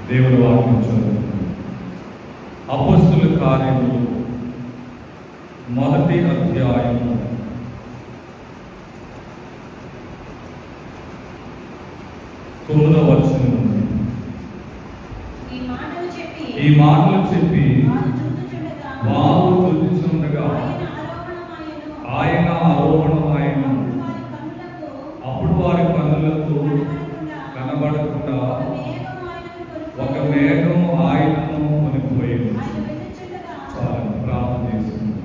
దేవుని వాక్యం చదువుతున్నాం. అపొస్తలుల కార్యములు 1వ అధ్యాయము 9వ వచనం నుండి ఈ మాటలు చెప్పి వారు స్తుతించుచుండగా ఆయన ఆరోహణమాయెను. అప్పుడు వారి కన్నులకు కనబడకుండా ఒక మేఘం ఆయనను కొనిపోయింది. చాలా ప్రార్థన చేస్తున్నాం.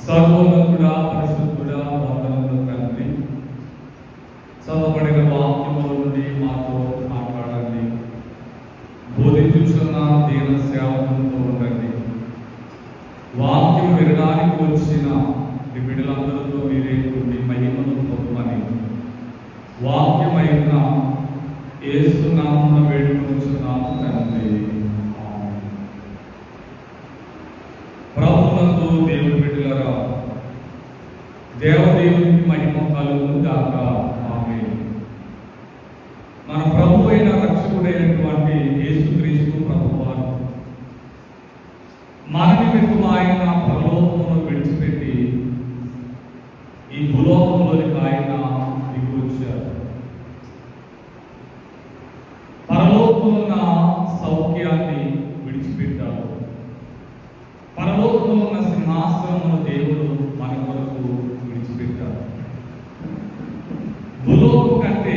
సర్వోన్నతుడా, పరిశుద్ధుడా, వందనములు తండ్రి, చదవబడిన వాక్యముల నుండి మాతో మాట్లాడండి. బోధించుచున్న దీన సేవకులతో ఉండండి. వాక్యం వినడానికి వచ్చిన ఈ బిడ్డలందరితో మీరే మీ మహిమను పొందమని వాక్యమైన యేసు నామమున వేడుకొనుచున్నాము తండ్రి. ప్రభువునందు దేవుని బిడ్డలారా, దేవదేవునికి మహిమ కలుగును గాక. ఆమేన్. మన ప్రభు అయిన రక్షకుడైనటువంటి యేసుక్రీస్తు ప్రభువారు మన నిమిత్తం ఆయన పరలోకమును విడిచిపెట్టి ఈ భూలోకంలోనికి ఆయన దిగి వచ్చారు. పరలోకమున్న సౌఖ్యాన్ని విడిచిపెట్టారు. పరలోకమున్న సింహాసనమును దేవుడు మన కొరకు విడిచిపెట్టారు. భూలోకం కంటే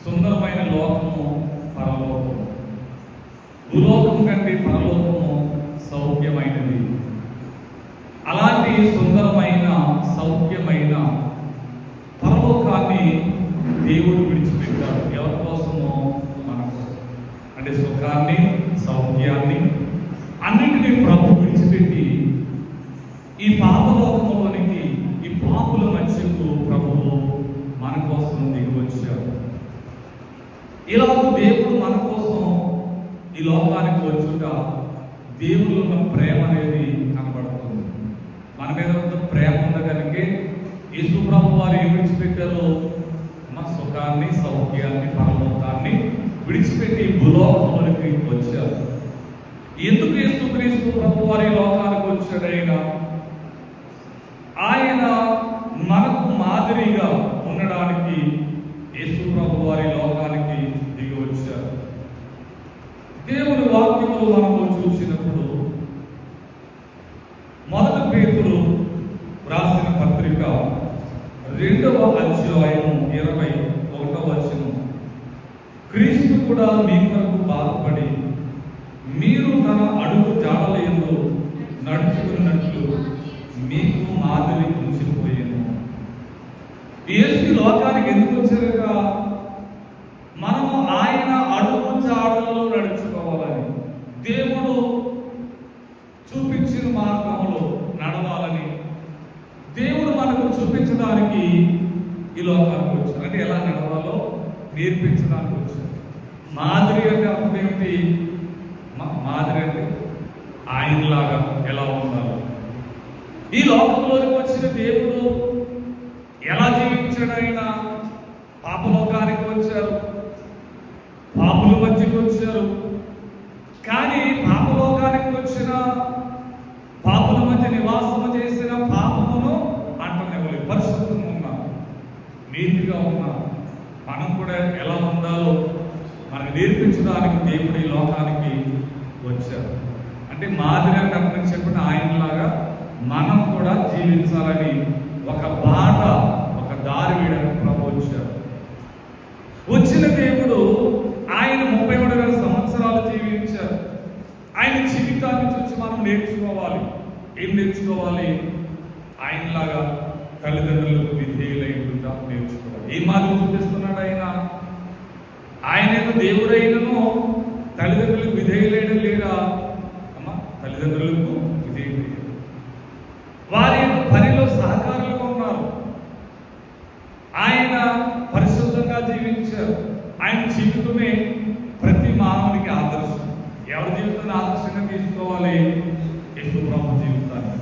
సుందరమైన లోకము పరలోకము. భూలోకం కంటే పరలోకము సౌఖ్యమైనది. అలాంటి సుందరమైన సౌఖ్యమైన పరలోకాన్ని దేవుడు విడిచిపెట్టారు. ఎవరి కోసమో? మన కోసం. అంటే సుఖాన్ని, సౌఖ్యాన్ని అన్నింటినీ ప్రభు విడిచిపెట్టి ఈ పాపలోకంలోనికి, ఈ పాపుల మధ్యకు ప్రభువు మన కోసం దిగి వచ్చారు. ఇలాగ దేవుడు మన కోసం ఈ లోకానికి వచ్చుట దేవుడు ఉన్న ప్రేమ అనేది కనబడుతుంది. మన మీద ఉన్న ప్రేమ ఉండగలిగే యేసు ప్రభు వారు ఏం విడిచిపెట్టారో? మన సుఖాన్ని, సౌఖ్యాన్ని, పరలోకాన్ని విడిచిపెట్టి భూలోకంలోనికి వచ్చారు. ఎందుకు యేసుక్రీస్తు ప్రభు వారి లోకానికి వచ్చాడైనా? ఆయన మనకు మాదిరిగా ఉండడానికి యేసు ప్రభు వారి లోకానికి దిగి వచ్చారు. దేవుని వాక్యములు మనము చూసినప్పుడు 1 పేతురు రాసిన పత్రిక 2వ అధ్యాయము 21వ వచనం, క్రీస్తు కూడా మీ కొరకు బాధపడి మీరు తన అడుగు జాడలయందు నడుచుకున్నట్లు మీకు మాదిరి ఉంచిపోయాను. యేసు లోకానికి ఎందుకు వచ్చారక? మనము ఆయన అడుగు జాడలలో నడుచుకోవాలని, దేవుడు చూపించిన మార్గంలో నడవాలని దేవుడు మనకు చూపించడానికి ఈ లోకానికి వచ్చారు. అంటే ఎలా నడవాలో నేర్పించడానికి వచ్చారు. మాదిరి అంటే అర్థం ఏమిటి? మాదిరి అంటే ఆయనలాగా ఎలా ఉండాలి. ఈ లోకంలోకి వచ్చిన దేవుడు ఎలా జీవించాడు? ఆయన పాపలోకానికి వచ్చారు, పాపుల మధ్యకి వచ్చారు. కానీ పాపలోకానికి వచ్చిన, పాపుల మధ్య నివాసము చేసిన పాపమును అంటనివ్వలేదు. పరిశుద్ధంగా ఉన్నాం, నీతిగా ఉన్నాం. మనం కూడా ఎలా ఉండాలో మనకు నేర్పించడానికి దేవుడు ఈ లోకానికి వచ్చారు. అంటే మాదిరి అంటే అర్థం చెప్పిన ఆయనలాగా మనం కూడా జీవించాలని ఒక బాట, ఒక దారి వేయడానికి ప్రభు వచ్చారు. వచ్చిన దేవుడు ఆయన 33 సంవత్సరాలు జీవించారు. ఆయన జీవితాన్ని చూసి మనం నేర్చుకోవాలి. ఏం నేర్చుకోవాలి? ఆయనలాగా తల్లిదండ్రులకు విధేయులై ఉంటాం నేర్చుకోవాలి. ఏం మాదిరి చూపిస్తున్నాడు ఆయన? ఆయన దేవుడైనను తల్లిదండ్రులకు విధేయులైన లేరా? అమ్మా, తల్లిదండ్రులకు విధేయులు, వారి పనిలో సహకారులుగా ఉన్నారు. ఆయన పరిశుద్ధంగా జీవించారు. ఆయన జీవితమే ప్రతి మానవునికి ఆదర్శం. ఎవరి జీవితాన్ని ఆదర్శంగా తీసుకోవాలి? యేసు ప్రభు జీవితాన్ని.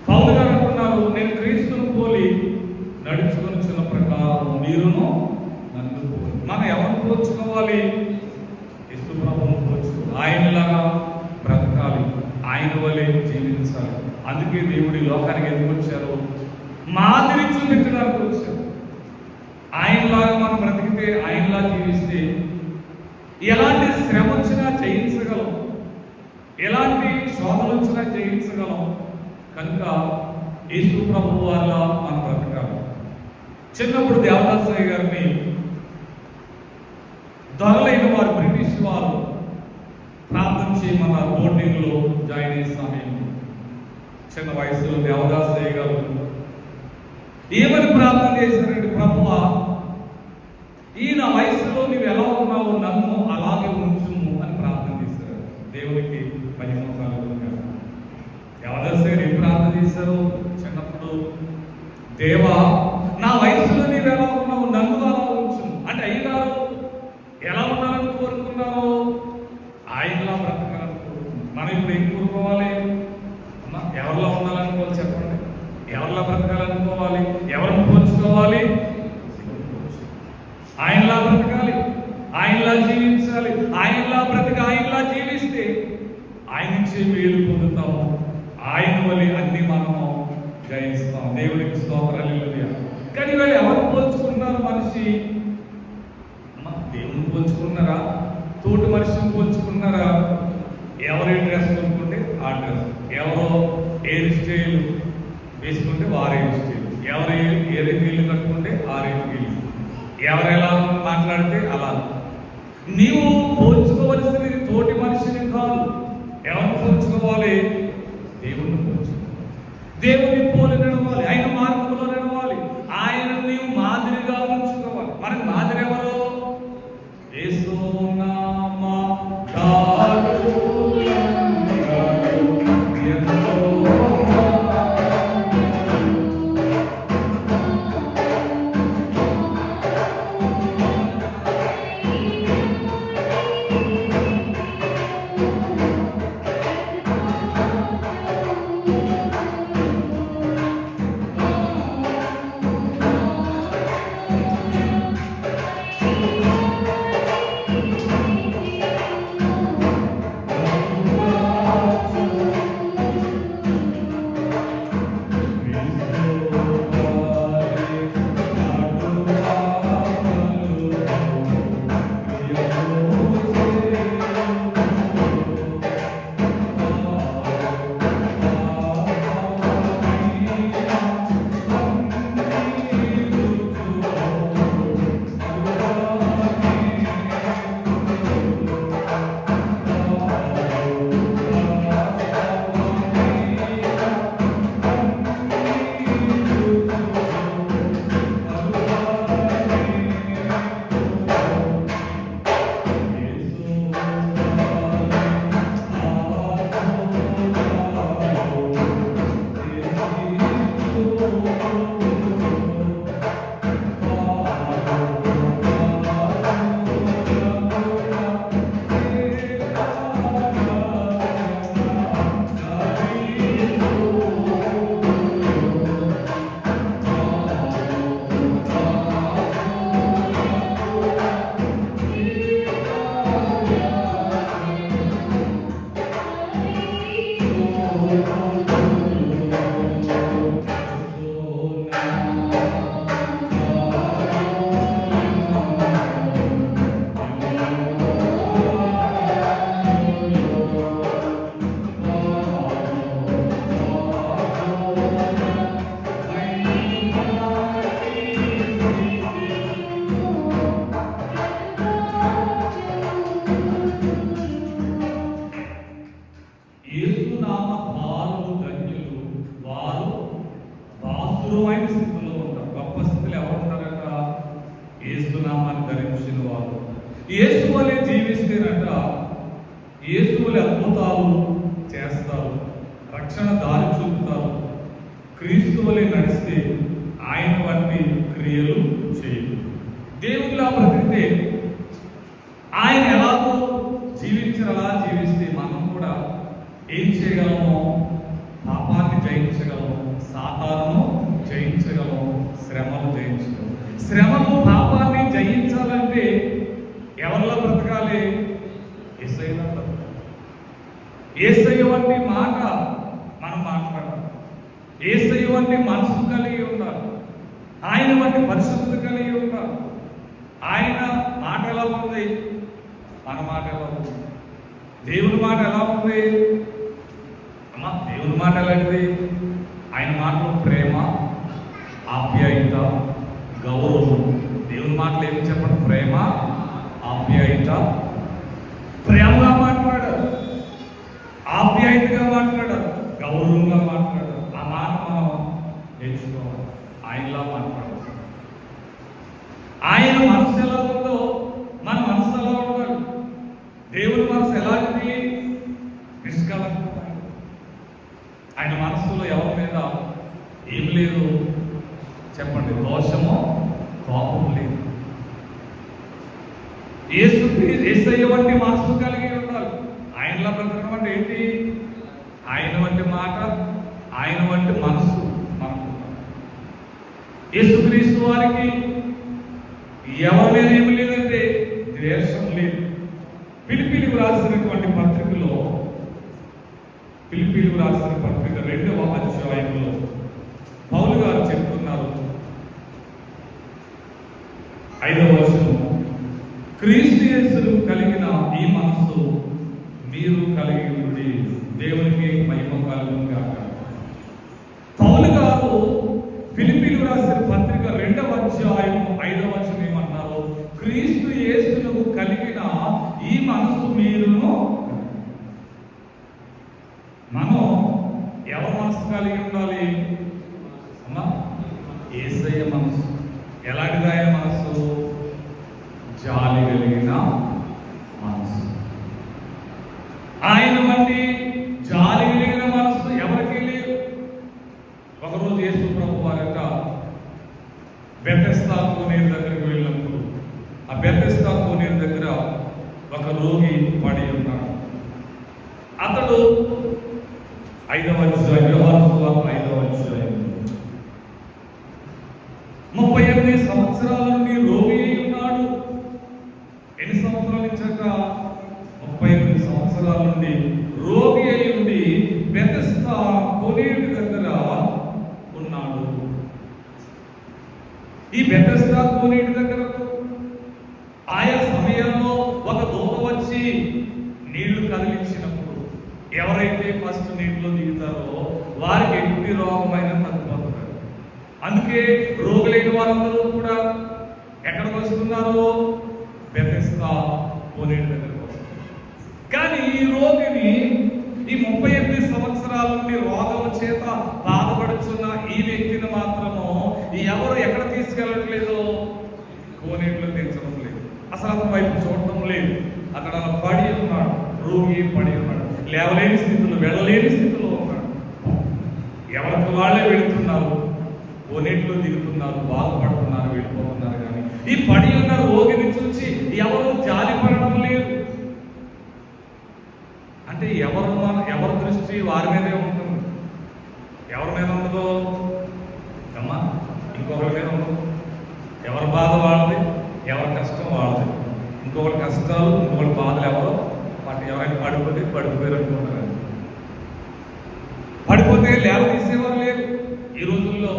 పౌలు గారు అంటున్నారు, నేను క్రీస్తును పోలి నడుచుకొనిచున్న ప్రకారం మీరును నన్ను మనం ఎవరు పోల్చుకోవాలి? యేసు ప్రభువును పోల్చుకోవాలి. ఆయనలాగా బ్రతకాలి, ఆయన వలె జీవించాలి. అందుకే దేవుడి లోకానికి ఎందుకు వచ్చారు? మాదిరి చూపించడానికి వచ్చారు. ఆయనలాగా మనం బ్రతికితే, ఆయనలా జీవిస్తే ఎలాంటి శ్రమ వచ్చినా జయించగలం, ఎలాంటి శోధన వచ్చినా జయించగలం. కనుక యేసు ప్రభువు వల్ల మనం బ్రతకాలి. చిన్నప్పుడు దేవదాసయ్య గారిని దొరలైన వారు, బ్రిటిష్ వారు ప్రార్థన చేయమన్నారు. బోర్డింగ్లో జాయిన్ అయ్యే సమయం, చిన్న వయసులో దేవదాసయ్య గారు ఏమని ప్రార్థన చేశారంటే, ప్రభువా, ఈయన వయసులో నువ్వు ఎలా ఉన్నావు, నన్ను అలాగే ఉంచుము అని ప్రార్థన చేశారు. దేవునికి మహిమకాలు. దేవదాసయ్య గారు ఏం ప్రార్థన చేశారు చిన్నప్పుడు? దేవా, నా వయసులో నీవు ఎలా ఉన్నావు, నన్ను అలా ఉంచుము. అంటే అయ్యగారు ఎలా ఉండాలని కోరుకున్నారో ఆయనలా బ్రతకాలని కోరుకున్నారు. మనం ఇప్పుడు ఏం కోరుకోవాలి? అమ్మా, ఎవరిలా ఉండాలనుకోవాలి చెప్పండి? ఎవరిలా బ్రతకాలనుకోవాలి? ఎవరిని పోల్చుకోవాలి? ఆయనలా బ్రతకాలి, ఆయనలా జీవించాలి. ఆయనలా బ్రతక, ఆయనలా జీవిస్తే ఆయన నుంచి మేలు పొందుతాము. ఆయన వల్ల అన్ని మనము జయిస్తాం. దేవుడికి స్తోత్రాలు. హల్లెలూయా. కానీ వీళ్ళు ఎవరు పోల్చుకున్నారు? మనిషి దేవుని పోల్చుకున్నారా? తోటి మనిషిని పోల్చుకున్నారా? ఎవరు ఏ డ్రెస్ కొనుక్కుంటే ఆ డ్రెస్, ఎవరో హెయిర్ స్టైల్ వేసుకుంటే వారు హెయిర్ స్టైల్, ఎవరు ఏ రీతిలు కట్టుకుంటే ఆ రీతిలు, ఎవరు ఎలా మాట్లాడితే అలా. నీవు పోల్చుకోవలసినది తోటి మనిషిని కాదు. ఎవరు పోల్చుకోవాలి? దేవుణ్ణి పోల్చుకోవాలి. దేవుని పోలి నడవాలి, ఆయన మార్గంలో నడవాలి. ఆయన నీవు మాదిరిగా ఉంచుకోవాలి. మనకి మాదిరి ఎవరు? యేసునామ పాలు ధన్యులు వారు దాసులైన స్థితిలో ఉంటారు. గొప్ప స్థితిలో ఎవరు ఉంటారట? యేసునామాన్ని ధరించిన వారు. యేసు వలె జీవిస్తేనట యేసు వలె అద్భుతాలు చేస్తారు, రక్షణ దారి చూపుతారు. క్రీస్తు వలె నడిస్తే ఆయన వంటి క్రియలు చేయరు. దేవుడిలా బ్రతికితే, ఆయన ఎలాగో జీవించాలా జీవిస్తే మనం కూడా ఏం చేయగలము? పాపాన్ని జయించగలము, సాతాను జయించగలము, శ్రమను జయించగలము. శ్రమను పాపాన్ని జయించ బ్రతకాలంటే ఎవరిలో బ్రతకాలి? యేసయ్యలో బ్రతకాలి. యేసయ్య వంటి మాట మనం మాట్లాడాలి. యేసయ్య వంటి మనసు కలిగి ఉండాలి. ఆయన వంటి పరిశుద్ధత కలిగి ఉండాలి. ఆయన మాట ఎలా ఉంది? మన మాట ఎలా ఉంది? దేవుని మాట ఎలా ఉంది? అమ్మా, దేవుని మాట ఎలాంటిది? ఆయన మాటలో ప్రేమ, ఆప్యాయత, గౌరవం. దేవుని మాటలు ఏమి చెప్పండి? ప్రేమ, ఆప్యాయత. ప్రేమగా మాట్లాడారు, ఆప్యాయతగా మాట్లాడారు, గౌరవంగా మాట్లాడారు. ఆ మాట మనం నేర్చుకోవాలి. ఆయనలా మాట్లాడాలి. ఆయన మనసు ఎలా ఉందో మన మనసు ఎలా ఉండాలి. దేవుని మనసు ఎలాంటిది? నిష్కలంకమైన. ఆయన మనస్సులో ఎవరి మీద ఏం లేదు చెప్పండి? దోషము, కోపం లేదు. యేసయ్య వంటి మనసు కలిగి ఉండాలి. ఆయనలా బ్రతకడం అంటే ఏంటి? ఆయన వంటి మాట, ఆయన వంటి మనసు మనకు. యేసుక్రీస్తు వారికి ఎవరి మీద ఏమి లేదంటే ద్వేషం లేదు. ఫిలిప్పీలకు రాసినటువంటి పత్రికలో, ఫిలిప్పీలకు రాసిన పత్రిక 2వ అధ్యాయంలో పౌలు గారు చెప్తున్నారు, 5వ వచనం, క్రీస్తు యేసును కలిగిన ఈ మనస్సు మీరు కలిగి ఉండి దేవునికి మహిమ కలుగును గాక. పౌలు గారు ఫిలిప్పీలకు రాసిన పత్రిక 2వ అధ్యాయం 5వ వచనం ఏమన్నారు? క్రీస్తు యేసును కలిగిన ఈ మనస్సు మీరును. మనం ఎవరి మనసు కలిగి ఉండాలి అమ్మా? యేసయ్య మనసు. ఎలాంటిది ఆయన మనసు? జాలి కలిగిన మనసు. ఆయన వంటి జాలి కలిగిన మనసు ఎవరికి లేదు. ఒకరోజు యేసు ప్రభు వారట బెతెస్దా కోనేరు దగ్గరికి వెళ్ళినప్పుడు, ఆ బెతెస్దా కోనేరు దగ్గర ఒక రోగి పడి ఉన్నాడు. అతడు 5వ అధ్యాయం, యోహాను సువార్త 5వ అధ్యాయం, 38 సంవత్సరాల నుండి రోగి అయి ఉన్నాడు. ఎన్ని సంవత్సరాల నుంచట? 38 సంవత్సరాల నుండి రోగి అయి ఉండి బెతెస్దా కోనేరు దగ్గర ఉన్నాడు. ఈ బెతెస్దా కోనేరు దగ్గర ఆయా సమయంలో ఒక దూత వచ్చి నీళ్లు కదిలించినప్పుడు ఎవరైతే ఫస్ట్ నీటిలో దిగుతారో వారికి ఎటువంటి రోగమైన తగ్గిపోతున్నారు. అందుకే రోగులైన వారందరూ కూడా ఎక్కడికి వస్తున్నారు? బెతెస్దా కోనేరు దగ్గరకు వస్తున్నారు. కానీ ఈ రోగిని, ఈ 38 సంవత్సరాల నుండి రోగం చేత బాధపడుతున్న ఈ వ్యక్తిని మాత్రము ఎవరు ఎక్కడ తీసుకెళ్ళట్లేదు? కోనేరులో తెచ్చడం లేదు. అసలు అతని వైపు చూడటం లేదు. అక్కడ అలా పడి ఉన్నాడు. రోగి పడి ఉన్నాడు. లేవలేని స్థితిలో, వెళ్ళలేని స్థితిలో ఉన్నాడు. ఎవరికి వాళ్ళే వెళుతున్నారు, కోనేటిలో దిగుతున్నారు, బాధపడుతున్నారు, వెళ్ళిపోతున్నారు. కానీ ఈ పడి ఉన్న రోగిని చూసి ఎవరు జాలి పడడం లేదు. అంటే ఎవరి దృష్టి వారి మీదే ఉంటుంది. ఎవరి మీద ఉండదో అమ్మా? ఇంకొకరి మీద ఉండదు. ఎవరి బాధ వాళ్ళది, ఎవరి కష్టం వాళ్ళది. ఇంకొకరి కష్టాలు, ఇంకొకరి బాధలు ఎవరో వాటి ఎవరైనా పడిపోయారు అనుకుంటారు. పడిపోతే లేవ తీసేవారు లేరు. ఈ రోజుల్లో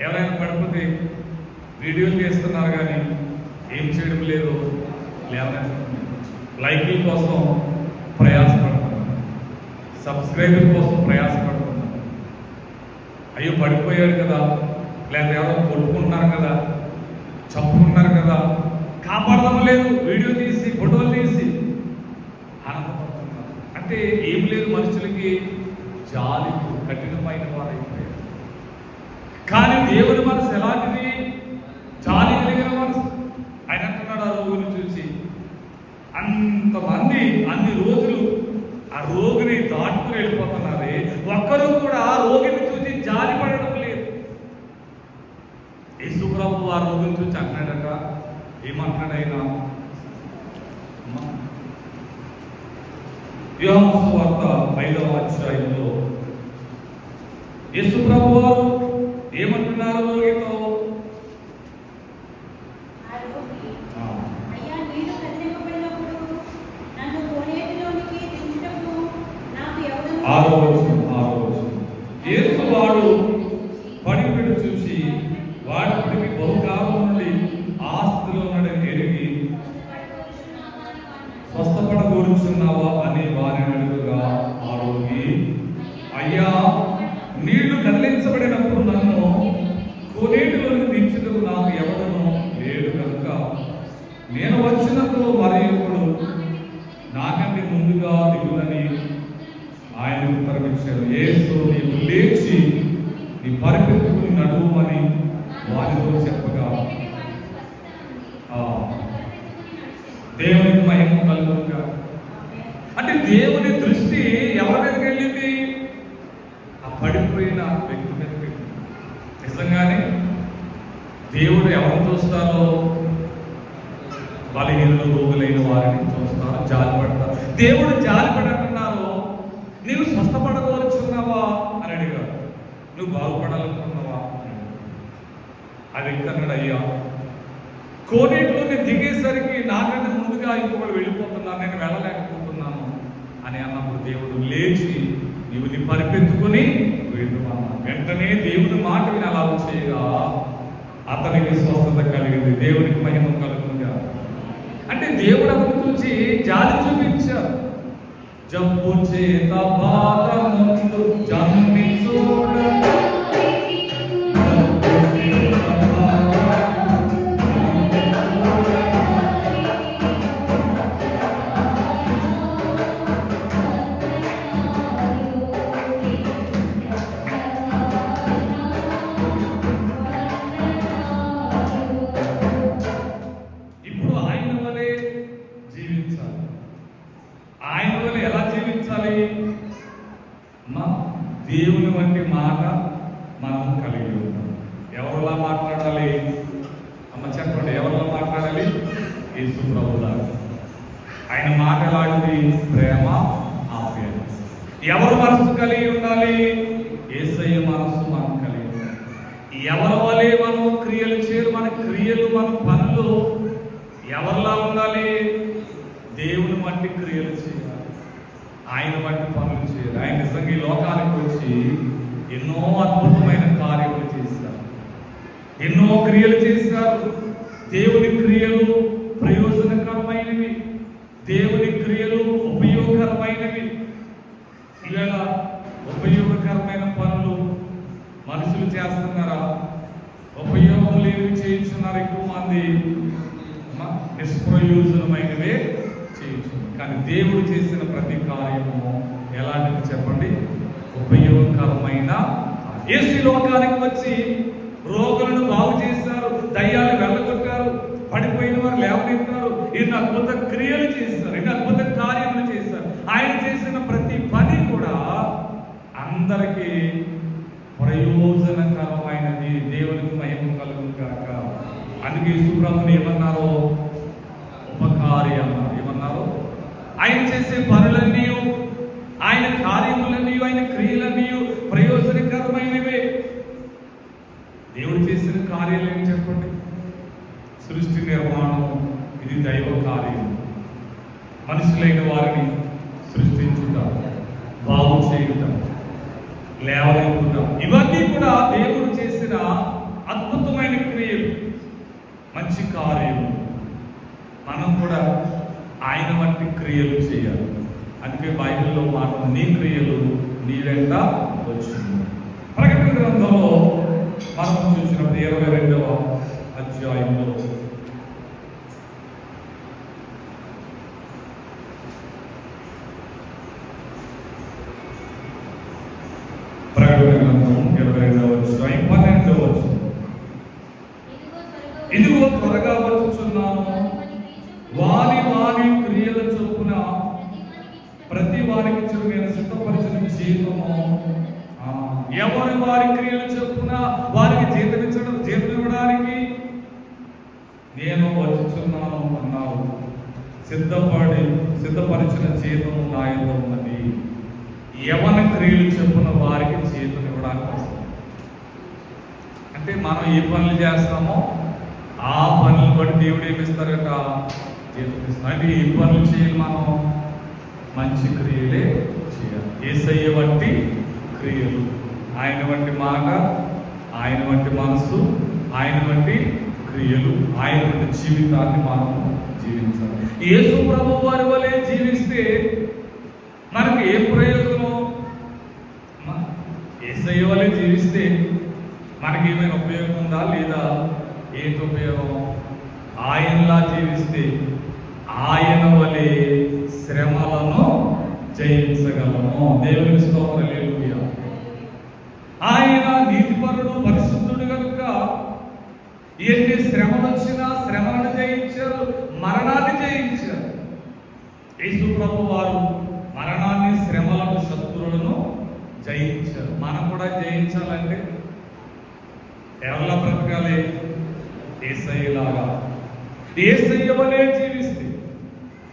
ఎవరైనా పడిపోతే వీడియోలు చేస్తున్నారు కానీ ఏం చేయడం లేదు. లైక్ల కోసం ప్రయాసపడుతున్నారు, సబ్స్క్రైబర్ కోసం ప్రయాసపడుతున్నారు. అయ్యో పడిపోయాడు కదా, లేదా ఎవరో కొట్టుకుంటున్నారు కదా, చంపుకున్నారు కదా, కాపాడడం లేదు. వీడియో తీసి, ఫోటోలు తీసి ఆనందపడుతున్నారు. అంటే ఏం లేదు, మనుషులకి జాలి కఠినమైన వారు అయిపోయారు. కానీ దేవుని మనసు ఎలాంటిది? జాలి కలిగిన మనసు. ఆయన అంటున్నాడు ఆ రోగిని చూసి, అంతమంది అన్ని రోజులు ఆ రోగిని దాటుకుని వెళ్ళిపోతున్నారే, ఒక్కరూ కూడా ఆ రోగిని చూసి జాలి పడడం లేదు. యేసు ప్రభు ఆ రోగిని చూసి అంటున్నాడట, ఏమంటున్నాడు ఆయన? యోహాను సువార్త 5వ అధ్యాయంలో యేసు ప్రభు వారు ఏమంటున్నారు రోగితో? ఆరో వచనం. యేసు వాడు పడిపిడు చూసి వాడికి బహుకాలం నుండి ఆస్తిలో ఉన్నదని ఎరిగి స్వస్థపడగోరుచున్నావా అని వారిని అడుగుగా ఆరోగి, అయ్యా, నీళ్లు కదిలించబడినప్పుడు నన్ను కోనేటిలోకి దించుటకు నాకు ఎవడను లేడు కనుక నేను వచ్చినప్పుడు మరి ఒకడు నాకంటే ముందుగా దిగులని ఆయన ఉత్తరమిచ్చారు. యేసు, నీవు లేచి నీ పరిపెత్తుకుని నడువమని వారితో చెప్పగా దేవునికి మహిమ కలుగుగా. అంటే దేవుని దృష్టి ఎవరి మీదకి వెళ్ళింది? ఆ పడిపోయిన వ్యక్తి మీదకి. నిజంగానే దేవుడు ఎవరు చూస్తారో? బలహీనలు, రోగులైన వారిని చూస్తారు, జాలిపడతారు. దేవుడు జాలిపడంటున్నారు. నీవు స్వస్థపడగోరుచున్నావా అని అడిగారు. నువ్వు బాగుపడాలనుకున్నావా? ఆ వ్యక్తి అన్నాడు, అయ్యా, కోనేటిలో నేను దిగేసరికి నాకంటే ముందుగా ఇంకొకటి వెళ్ళిపోతున్నాను, నేను వెళ్ళలేకపోతున్నాను అని అన్నప్పుడు దేవుడు లేచి నీవు నీ పరిపెత్తుకుని వెళ్ళుమన్నా. వెంటనే దేవుని మాట విని అలా చేయగా అతనికి స్వస్థత కలిగింది. దేవునికి మహిమ కలుగుగా. అంటే దేవుడు అతను చూసి జాలి చూపించారు. జబ్బు చేత బాధ ముందు జమ్మి చూడ దేవుని వంటి మాట మనం కలిగి ఉంటాం. ఎవరిలా మాట్లాడాలి? అమ్మ చెప్పండి, ఎవరిలా మాట్లాడాలి? యేసు ప్రభువులా. ఆయన మాట లాంటిది ప్రేమ, ఆప్యాయత. ఎవరు మనసు కలిగి ఉండాలి? యేసయ్య మనసు మనం కలిగి ఉండాలి. ఎవరి వలె మనం క్రియలు చేయరు. మన క్రియలు, మన పనులు ఎవరిలా ఉండాలి? దేవుని వంటి క్రియలు చేయాలి, ఆయన వంటి పనులు చేయాలి. ఆయన నిజంగా ఈ లోకానికి వచ్చి ఎన్నో అద్భుతమైన కార్యములు చేశారు, ఎన్నో క్రియలు చేశారు. దేవుని క్రియలు ప్రయోజనకరమైనవి, దేవుని క్రియలు ఉపయోగకరమైనవి. ఇవాళ ఉపయోగకరమైన పనులు మనుషులు చేస్తున్నారా? ఉపయోగం లేని చేయించున్నారు ఎక్కువ మంది. నిష్ప్రయోజనమైనవే చేయించు. కానీ దేవుడు చేసిన ప్రతి కార్యము ఎలాంటిది చెప్పండి? ఉపయోగకరమైన. యేసు లోకానికి వచ్చి రోగులను బాగు చేశారు, దయ్యాలు వెళ్ళగొట్టారు, పడిపోయిన వారు లేవనెత్తారు. ఇన్ని అద్భుత క్రియలు చేశారు, ఇన్ని అద్భుత కార్యములు చేశారు. ఆయన చేసిన ప్రతి పని కూడా అందరికీ ప్రయోజనకరమైనది. దేవునికి మహిమ కలుగును కాక. అందుకే యేసుప్రభుని ఏమన్నారో? ఉపకారి అన్నారు. ఏమన్నారు? ఆయన చేసే పనులన్నీ, ఆయన కార్యములన్నీ, ఆయన క్రియలన్నీ ప్రయోజనకరమైనవే. దేవుడు చేసిన కార్యాలు ఏం చెప్పండి? సృష్టి నిర్మాణం, ఇది దైవ కార్యం. మనుషులైన వారిని సృష్టించుట, బాగు చేయుట, లేవనెత్తుట, ఇవన్నీ కూడా దేవుడు చేసిన అద్భుతమైన క్రియలు, మంచి కార్యము. మనం కూడా ఆయన వంటి క్రియలు చేయాలి. అందుకే బైబిల్లో మాట, నీ క్రియలు నీ వెంట వచ్చింది. ప్రకటన గ్రంథంలో మనం చూసినప్పుడు 22వ అధ్యాయంలో ప్రకటన గ్రంథం 22వ అధ్యాయం 12వ వచనం. ఇదిగో త్వరగా వచ్చుచున్నాను, వారి వారి క్రియల చొప్పున ప్రతి వారికి నేను సిద్ధపరిచిన జీతము. ఎవరి వారి క్రియల చొప్పున వారికి జీతం ఇవ్వడానికి నేను వచ్చుచున్నాను అన్నావు. సిద్ధపరిచిన జీతము నా యొద్ద ఉన్నది. ఎవరి క్రియలు చొప్పున వారికి జీతం ఇవ్వడానికి వస్తుంది. అంటే మనం ఏ పనులు చేస్తామో ఆ పనులు బట్టి దేవుడు ఏమిస్తారట? జీతం ఇస్తాడు. అంటే ఏ పనులు చేయాలి? మనం మంచి క్రియలే చేయాలి. యేసయ్య వంటి క్రియలు, ఆయన వంటి మాట, ఆయన వంటి మనసు, ఆయన వంటి క్రియలు, ఆయన వంటి జీవితాన్ని మనం జీవించాలి. యేసు ప్రభు వారి వలె జీవిస్తే మనకి ఏ ప్రయోజనం? యేసయ్య వలె జీవిస్తే మనకి ఏమైనా ఉపయోగం ఉందా లేదా? ఏంటి ఉపయోగం? ఆయనలా జీవిస్తే ఆయన వలె శ్రమలను జయించగలము. దేవునికి స్తోత్రం, హల్లెలూయా. ఆయన నీతిపరుడు, పరిశుద్ధుడు కనుక ఎన్ని శ్రమలు వచ్చినా శ్రమలను జయించారు, మరణాన్ని జయించారు. యేసు ప్రభు వారు మరణాన్ని, శ్రమలను, శత్రువులను జయించారు. మనం కూడా జయించాలంటే ఎవరిలా బ్రతకాలి? యేసయ్యలాగా. యేసయ్య వలె జీవిస్తే,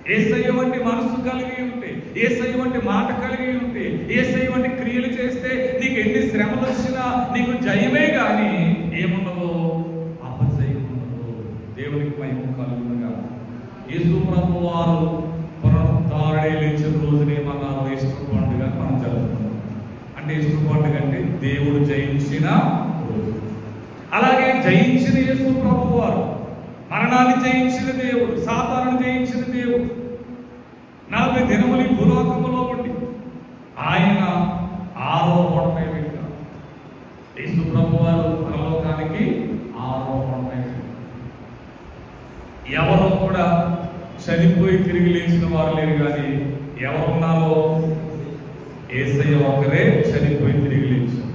యేసయ్య వంటి మనసు కలిగి ఉంటే, యేసయ్య వంటి మాట కలిగి ఉంటే, యేసయ్య వంటి క్రియలు చేస్తే నీకు ఎన్ని శ్రమలు వచ్చినా నీకు జయమే కానీ ఏమున్నదో? అపజయం ఉండదు. దేవునికి మహిమ కలుగునుగా. యేసు ప్రభు వారు పునరుద్ధారణే లేచిన రోజునే మన ఈస్టర్ పండుగ మనం జరుపుకుంటాం. అంటే ఈస్టర్ పండుగ అంటే దేవుడు జయించిన రోజు. అలాగే జయించిన యేసు ప్రభు వారు, మరణాన్ని జయించిన దేవుడు, సాతానుని జయించిన దేవుడు, 40 దినములు ఈ భూలోకములో ఉండి ఆయన ఆరోహణమై వెళ్ళారు. యేసు ప్రభు వారు పరలోకానికి ఆరోహణమై వెళ్ళారు. ఎవరో కూడా చనిపోయి తిరిగి లేచిన వారు లేరు, కానీ ఎవరున్నారో యేసయ్య ఒకరే చనిపోయి తిరిగి లేచారు.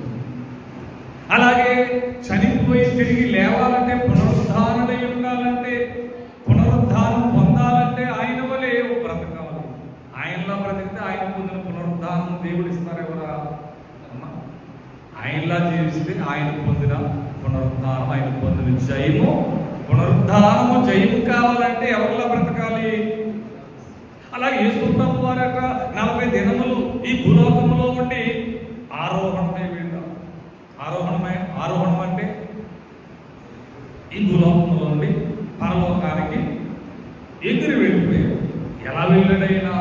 అలాగే చనిపోయి తిరిగి లేవాలంటే, పునరుద్ధారణై ఉండాలంటే, పునరుద్ధానం పొందాలంటే ఆయన వలె బ్రతకాలి. ఆయనలా బ్రతికితే ఆయన పొందిన పునరుద్ధానం దేవుడు ఇస్తారు ఎవరా? ఆయనలా జీవిస్తే ఆయన పొందిన పునరుద్ధానం, ఆయన పొందిన జయము, పునరుద్ధానము, జయము కావాలంటే ఎవరిలా బ్రతకాలి? అలాగే యేసు ప్రభు వారి 40 దినములు ఈ భూలోకంలో ఉండి ఆరోహణమై వెళ్ళారు. ఆరోహణం అంటే ఈ భూలోకంలో నుండి పరలోకానికి ఎగిరి వెళ్ళిపోయాడు. ఎలా వెళ్ళాడైనా?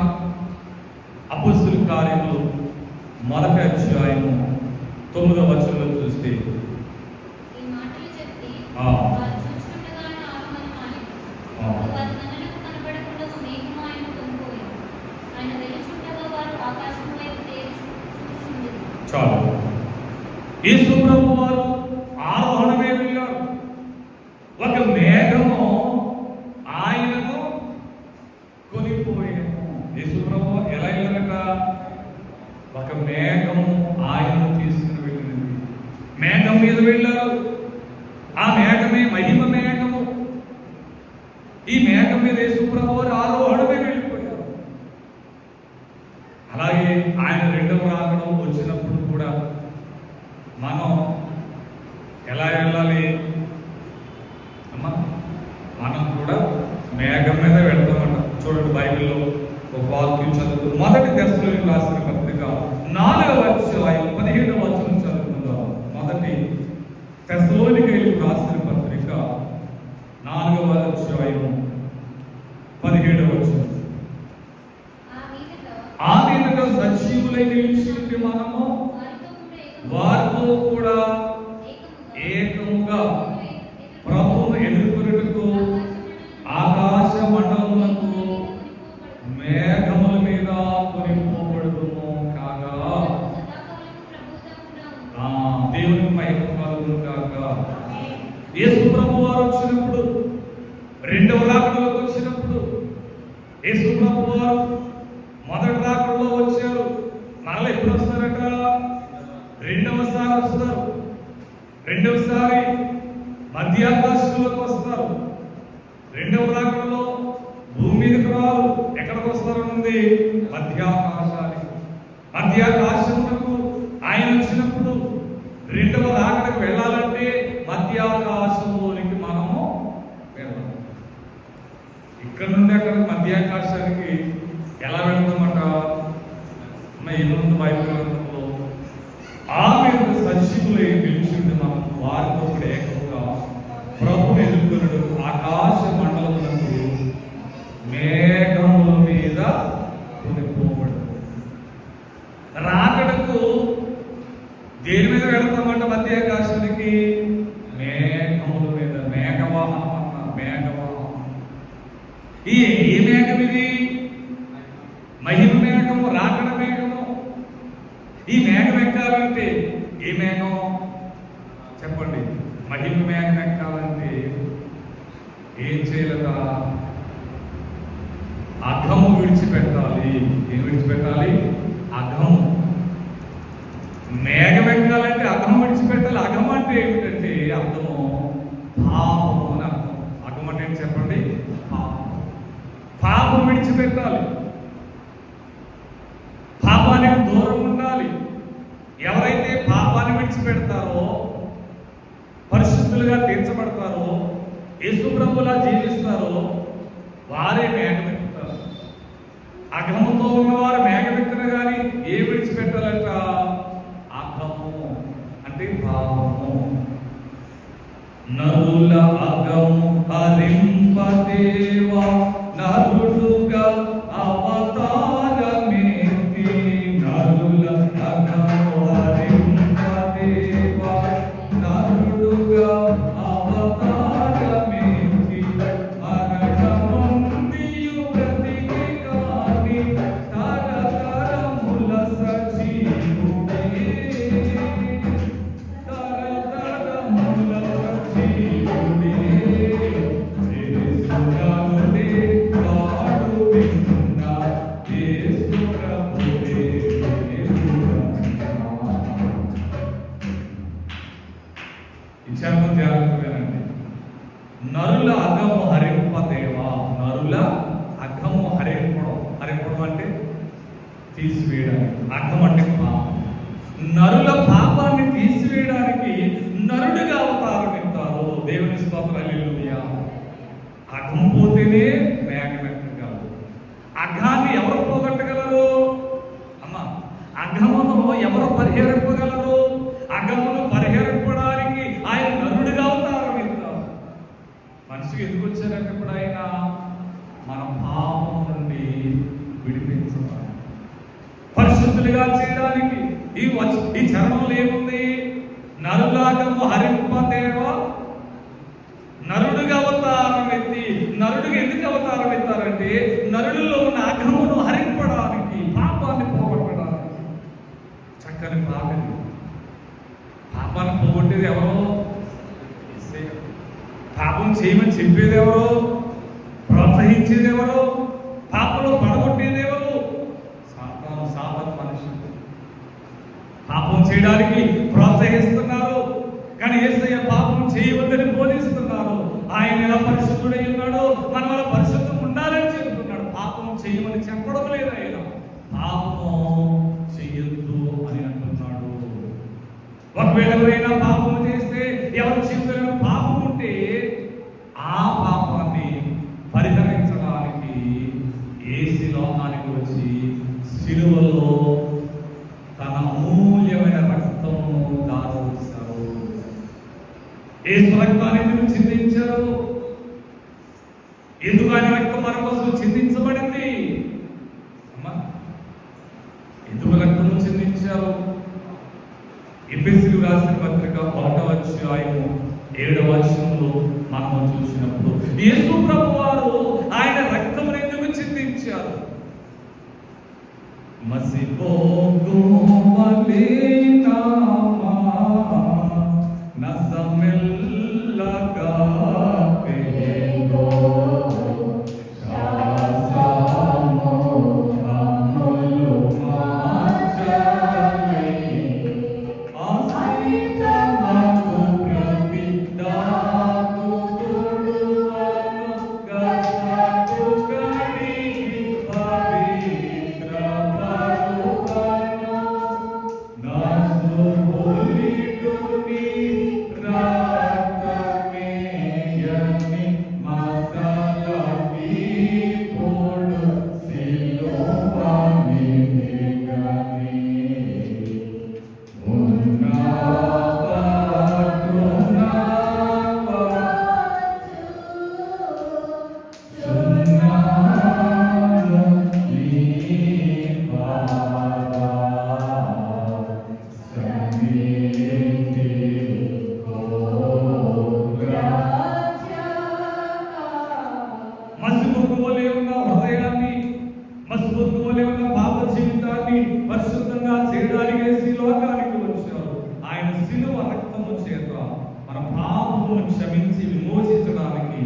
అపొస్తలుల కార్యములు 1వ అధ్యాయము 9వ వచనంలో చూస్తే, చాలు. యేసు ప్రభు వారు ఆరోహణమే వెళ్ళారు. ఒక మేఘము ఆయనను కొనిపోయాను. యేసు ప్రభు ఎలా వెళ్ళారట? ఒక మేఘము ఆయనను తీసుకుని వెళ్ళింది. మేఘం మీద వెళ్ళారు. ఆ మేఘమే మహిమ మేఘము. ఈ మేఘం మీద యేసు ప్రభు వారు ఆరోహణమే వెళ్ళిపోయారు. అలాగే ఆయన 2వ రాకడ వచ్చినప్పుడు కూడా మనం ఎలా వెళ్ళాలి అమ్మా? మనం కూడా మేఘం మీద వెళ్తామట. చూడండి, బైబిల్లో ఒక వాక్యం చదువుతూ 1 తెస్సలోనికీయులకు రాసిన పత్రిక 4వ అధ్యాయం 17వ వచనం చదువుకుందాం. 1 తెస్సలోనికీయులకు రాసిన పత్రిక 4వ అధ్యాయం 17వ వచనం. ఆ మీదట సజీవులై నిలిచి మనము వారితో కూడా ఏకముగా ప్రభువును ఎదుర్కొనుటకు ఆకాశ మండలములకు మేఘముల మీద కొనిపోబడుదుము కాగా. దేవునికి మహిమ కలుగును కాక. యేసు ప్రభు వారు వచ్చినప్పుడు, 2వ రాకడలోకి వచ్చినప్పుడు, యేసు ప్రభు వారు 1వ రాకడలో వచ్చారు. మరలా ఎప్పుడు వస్తారట? 2వసారి వస్తారు. 2వసారి మధ్యాకాశంలోకి వస్తారు. 2వ రాకడలో భూమి మీదకి రారు. ఎక్కడికి వస్తారనుంది? మధ్యాకాశానికి. మధ్యాకాశములకు ఆయన వచ్చినప్పుడు 2వ రాకడకు వెళ్ళాలంటే మధ్యాకాశంలోనికి మనము వెళ్ళాలి. ఇక్కడ నుండి అక్కడ మధ్యాకాశానికి ఎలా వెళ్తామట? ఏముంది బైబిల్ గ్రంథంలో? ఆ మీద సజీవులై నిలిచింది మనం వారితో కూడా ఏకంగా ప్రభువును ఎదుర్కొనుడు ఆకాశ మండలములకు మేఘముల మీద కొనిపోబడు. మీద వెళతామంట మధ్యాకాశానికి? మేఘముల మీద. మేఘవాహనం అన్న, మేఘవాహనం. ఈ మేఘం ఇది మహిమ మేఘము, రాకడ మేఘము. ఈ మేఘం ఎక్కాలంటే ఏ మేఘం చెప్పండి? మహిమ మేఘం ఎక్కాలంటే ఏం చేయాలట? అఘము విడిచిపెట్టాలి. ఏం విడిచిపెట్టాలి? అఘము. మేఘం ఎక్కాలంటే అఘం విడిచిపెట్టాలి. అఘం అంటే ఏమిటంటే అర్థము పాపము అని అర్థం. అఘం అంటే ఏంటి చెప్పండి? పాపం విడిచిపెట్టాలి. పాపానికి దూరం ఉండాలి. ఎవరైతే పాపాన్ని విడిచిపెడతారో, పరిశుద్ధులుగా తీర్చబడతారో, యేసుప్రభులా జీవిస్తారో వారే మేఘమెత్తుతారు. అఘముతో ఉన్నవారు మేఘమెత్తున కానీ ఏ విడిచిపెట్టాలంట? అఘము అంటే పాపము. నరుల అఘము హరింపదేవా నరుడుగా అవతారమేంటి. నరుల అఘము హరింపదేవా నరుడుగా అవతారమేంటి. మరణముందియు బ్రతికి కాని తరతరముల సజీవుడే. తరతరముల సజీవుడే. యేసుగానుడే వాడు విన్న యేసు ప్రభువే ఇచ్చాము. జాగ్రత్తగానండి. నరుల అఘము హరింపదేవా. నరుల అఘము హరింపడం. హరింపడం అంటే తీసివేయడానికి. అఘం అంటే పాపం. నరుల పాపాన్ని తీసివేయడానికి నరుడిగా అవతారం ఎత్తారు. దేవుని స్తోత్రం. హల్లెలూయా. అఘం పోతేనే మేఘం ఎక్కగలరు. అఘాన్ని ఎవరు పోగొట్టగలరు? అమ్మ, అఘమును ఎవరు పరిహరింపగలరు? అఘమును పరిహరింపడానికి ఆయన నరుడిగా అవతారం ఎత్తారు. మనిషికి ఎందుకు వచ్చారంటే ఇప్పుడు ఆయన మన పాపం నుండి విడిపించడానికి, పరిశుద్ధులుగా చేయడానికి. ఈ చరణంలో ఏముంది? నరులాగము హరింపదేవా. నరుడుగా అవతారం ఎత్తి. నరుడిగా ఎందుకు అవతారం ఎత్తారంటే నరుడిలో ఉన్న అఘమును హరింపడానికి, పాపాన్ని పోగొట్టడానికి. చక్కని పాపని. పాపాన్ని పోగొట్టేది ఎవరో? పాపం చేయమని చెప్పేది ఎవరో? ప్రోత్సహించేది ఎవరో? పాపంలో పడగొట్టేది ఎవరు? సాతాను, సాతాను మనుషులు. పాపం చేయడానికి ప్రోత్సహిస్తున్నారు. కానీ యేసయ్య పాపం చేయవద్దని బోధిస్తున్నారు. ఆయన ఎలా పరిశుద్ధుడై ఉన్నాడో మనం అలా పరిశుద్ధం ఉండాలని చెబుతున్నాడు. పాపం చేయమని చెప్పడం లేదు. ఆయన పాపం చెయ్యొద్దు అని అంటున్నాడు. ఒకవేళ ఎవరైనా పాపం చేస్తే, ఎవరి జీవితంలో పాపం ఉంటే ఆ పాపాన్ని పరిహరించడానికి యేసు లోకానికి వచ్చి శిలువలో తన అమూల్యమైన రక్తమును దారిస్తారు. యేసు రక్తాన్ని ఎందుకు చిందించారు? ఎందుకు ఆయన రక్తం మన కోసం చిందించబడింది? అమ్మా, ఎందుకు రక్తము చిందించారు? ఎఫెసీయులకు రాసిన పత్రిక 1వ అధ్యాయము 7వ వచనంలో మనం చూసినప్పుడు యేసు ప్రభువారు ఆయన రక్తమును ఎందుకు చిందించారు? మసిపోగు వలెనామా నసమెల్లగా పెగో శాసము అమ్ములు మార్చలే ఆసితమకు ప్రతిదాకు తుడువను గసకు కడిగి పవిత్ర పరువను నాసు హోలిడుని రక్తమేయని శిలువ రక్తము చేత మన పాపమును క్షమించి విమోచించడానికి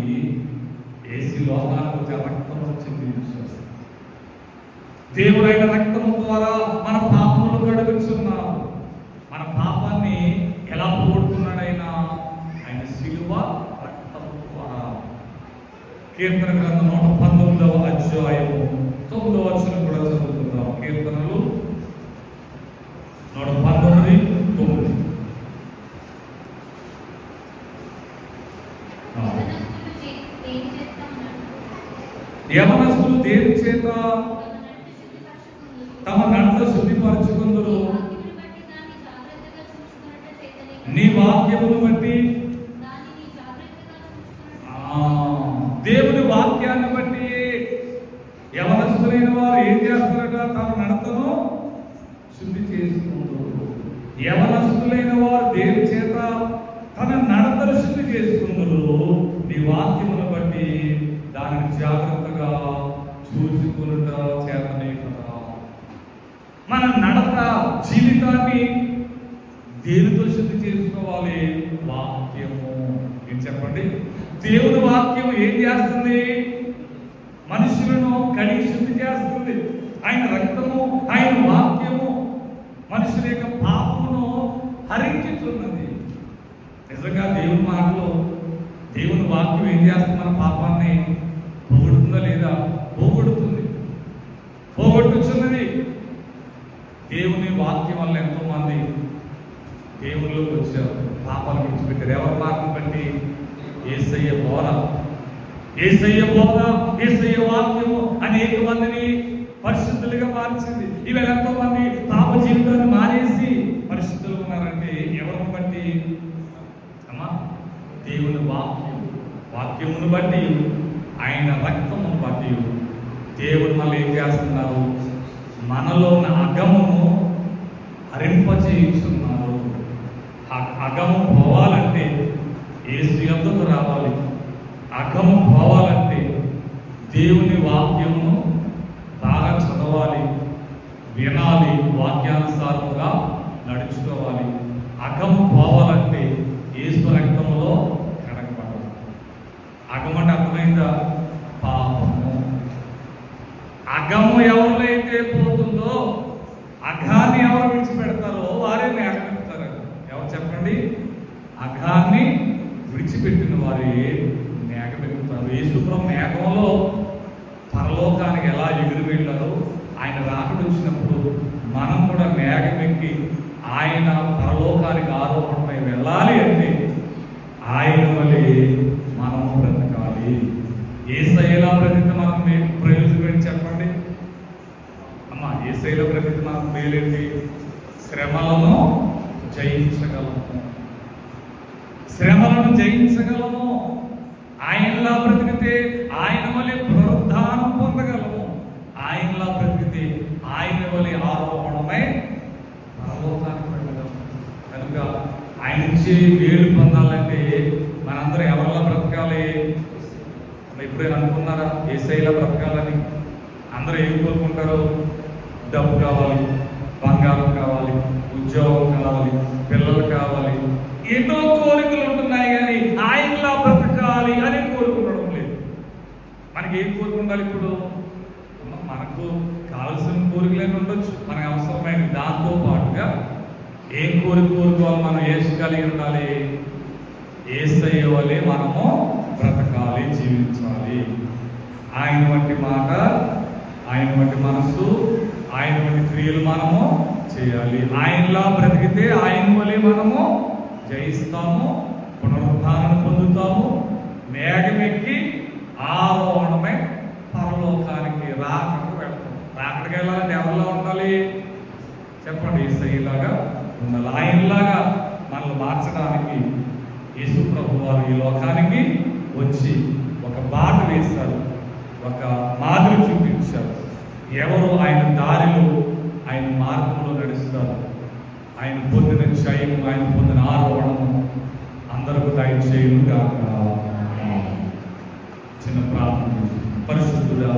యేసు లోకానికి వచ్చే రక్తము చిందించేస్తాడు. దేవుడైన రక్తము ద్వారా మన పాపములు కడుగుచున్నాడు. మన పాపాన్ని ఎలా పోగొడుతున్నాడైనా ఆయన శిలువ రక్తము ద్వారా. కీర్తన గ్రంథం 119వ అధ్యాయము 9వ వచనం కూడా చదువుకుందాం. కీర్తనలు 119:9. యవనస్తులు దేని చేత తమ నడత శుద్ధిపరచుకుందురు? నీ వాక్యమును బట్టి, దేవుని వాక్యాన్ని బట్టి యవనస్తులైన వారు ఏం చేస్తారట? తమ నడతను శుద్ధి చేసుకుంటారు. యవనస్తులైన వారు దేని చేత తన నడతను శుద్ధి చేసుకుందరు? నీ వాక్యమును బట్టి దానిని జాగ్రత్తగా చూచుకునుట చేతనే కదా. మన నడత జీవితాన్ని దేనితో శుద్ధి చేసుకోవాలి? వాక్యము. ఏం చెప్పండి? దేవుని వాక్యం ఏం చేస్తుంది? మనుషులను కడిగి శుద్ధి చేస్తుంది. ఆయన రక్తము, ఆయన వాక్యము మనుషుల యొక్క పాపమును హరించుతున్నది. నిజంగా దేవుని మాటలో దేవుని వాక్యం ఏం చేస్తుంది? మన పాపాన్ని పోగొడుతుందా లేదా? పోగొడుతుంది, పోగొట్టుచున్నది. దేవుని వాక్యం వల్ల ఎంతో మంది దేవుళ్ళలోకి వచ్చారు, పాపాలు విడిచిపెట్టారు. ఎవరి మార్గం బట్టి? యేసయ్య బోధ, యేసయ్య బోధ, యేసయ్య వాక్యము అనేక మందిని పరిశుద్ధులుగా మార్చింది. ఇవాళ ఎంతో మంది పాప జీవితాన్ని మానేసి పరిశుద్ధులు ఉన్నారంటే ఎవరిని బట్టి? అమ్మా, దేవుని వాక్యమును బట్టి, ఆయన రక్తమును బట్టి దేవుడు మళ్ళీ ఏం చేస్తున్నారు? మనలో ఉన్న అగమును హరింపజేస్తున్నారు. అగము పోవాలంటే యేసు యొద్దకు రావాలి. అగము పోవాలంటే దేవుని వాక్యమును బాగా చదవాలి, వినాలి, వాక్యానుసారముగా నడుచుకోవాలి. అగము పోవాలంటే యేసు రక్తములో కడగబడాలి. అగమంటే అర్థమైందా? పాపము. అగము ఎవరైతే పోతుందో, అఘాన్ని ఎవరు విడిచిపెడతారో వారే మేఘమెక్కుతారు. ఎవరు చెప్పండి? అఘాన్ని విడిచిపెట్టిన వారే మేఘమెక్కుతారు. యేసుప్రభు మేఘంలో పరలోకానికి ఎలా ఎగురు వెళ్ళారో, ఆయన రాకడ వచ్చినప్పుడు మనం కూడా మేఘమెక్కి ఆయన పరలోకానికి ఆరోపణపై వెళ్ళాలి అంటే ఆయన వలె మనం బ్రతకాలి. యేసయ్యలా బ్రతికితే మనకు ప్రయోజనం చెప్పండి అమ్మా. యేసయ్యలో బ్రతికితే మనకు మేలేంటి? శ్రమలను జయించగలము, శ్రమలను జయించగలము. ఆయనలా బ్రతికితే ఆయన వలె పునరుద్ధానం పొందగలము. ఆయనలా బ్రతికితే ఆయన వలె ఆరోపణమై పరలోకానికి వెళ్ళగలము. కనుక ఆయన నుంచి వేలు పొందాలంటే మనందరం ఎవరిలా బ్రతకాలి? ఎప్పుడైనా అనుకున్నారా యేసయ్యలా బ్రతకాలని? అందరూ ఏం కోరుకుంటారు? డబ్బు కావాలి, బంగారం కావాలి, ఉద్యోగం కావాలి, పిల్లలు కావాలి, ఎన్నో కోరికలు ఉంటున్నాయి. కానీ ఆయనలా బ్రతకాలి అని కోరుకుంటడం లేదు. మనకి ఏం కోరుకుంటారు? ఇప్పుడు మనకు కావలసిన కోరికలైనా ఉండొచ్చు, మనకు అవసరమైన దాంతో పాటుగా ఏం కోరుకోవాలి? మనం యేసు కలిగి ఉండాలి. యేసయ్య వలె మనము బ్రతకాలి, జీవించాలి. ఆయన వంటి మాట, ఆయన వంటి మనసు, ఆయన వంటి క్రియలు మనము చేయాలి. ఆయనలా బ్రతికితే ఆయన వలె మనము జయిస్తాము, పునరుద్ధానం పొందుతాము, మేఘమెక్కి ఆరోహణమై పరలోకానికి రాకడకు వెళ్తాం. రాకడికి వెళ్ళాలంటే ఎవరిలా ఉండాలి చెప్పండి? యేసయ్యలాగా ఉండాలి. ఆయనలాగా మనల్ని మార్చడానికి యేసు ప్రభు వారు ఈ లోకానికి వచ్చి ఒక బాట వేశారు, ఒక మాదిరి చూపించారు. ఎవరు ఆయన దారిలో, ఆయన మార్గంలో నడుస్తారు, ఆయన పొందిన జయము, ఆయన పొందిన ఆరోహణము అందరికీ దయచేయును గాక. చిన్న ప్రార్థన. పరిశుద్ధుడా,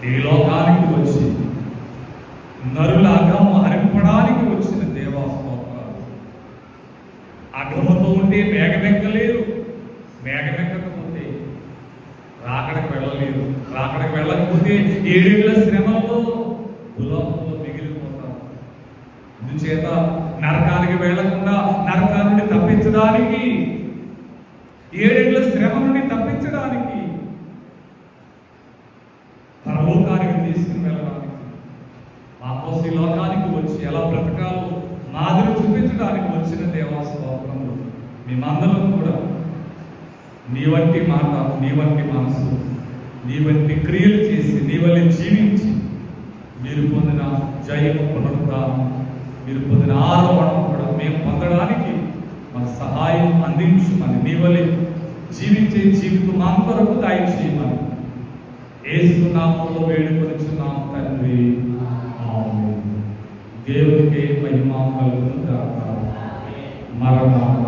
ఈ లోకానికి వచ్చి నరుల అగము హరింపడానికి వచ్చిన దేవా స్తోత్రాలు. అగ్రహంతో ఉంటే మేఘమెక్కలేరు, మేఘమెక్కకపోతే రాకడకు వెళ్ళలేరు, రాకడకు వెళ్ళకపోతే 7 ఏళ్ల శ్రమల్లో భూలోకంలో మిగిలిపోతారు. అందుచేత నరకానికి వెళ్లకుండా నరకాన్ని నుండి తప్పించడానికి, 7 ఏళ్ల శ్రమ నుండి తప్పించడానికి, పరలోకానికి తీసుకుని వెళ్ళడానికి, మా కోసం ఈ లోకానికి వచ్చి ఎలా బ్రతకాలో మాదిరి చూపించడానికి వచ్చిన దేవా స్తోత్రములు. మేమందరం కూడా నీ వంటి మాట, నీ వంటి మనసు, నీ వంటి క్రియలు చేసి నీ వల్ల జీవించి మీరు పొందిన జయము పునరుద్ధానం, మీరు పొందిన ఆరోహణం కూడా మేము పొందడానికి మన సహాయం అందించమని, నీ వల్ల జీవించే జీవితం మా కొరకు దయచేయమని యేసు నామములో వేడుకొనుచున్నాము తండ్రి. ఆమేన్. దేవునికి మహిమ కలుగును గాక. మరణాత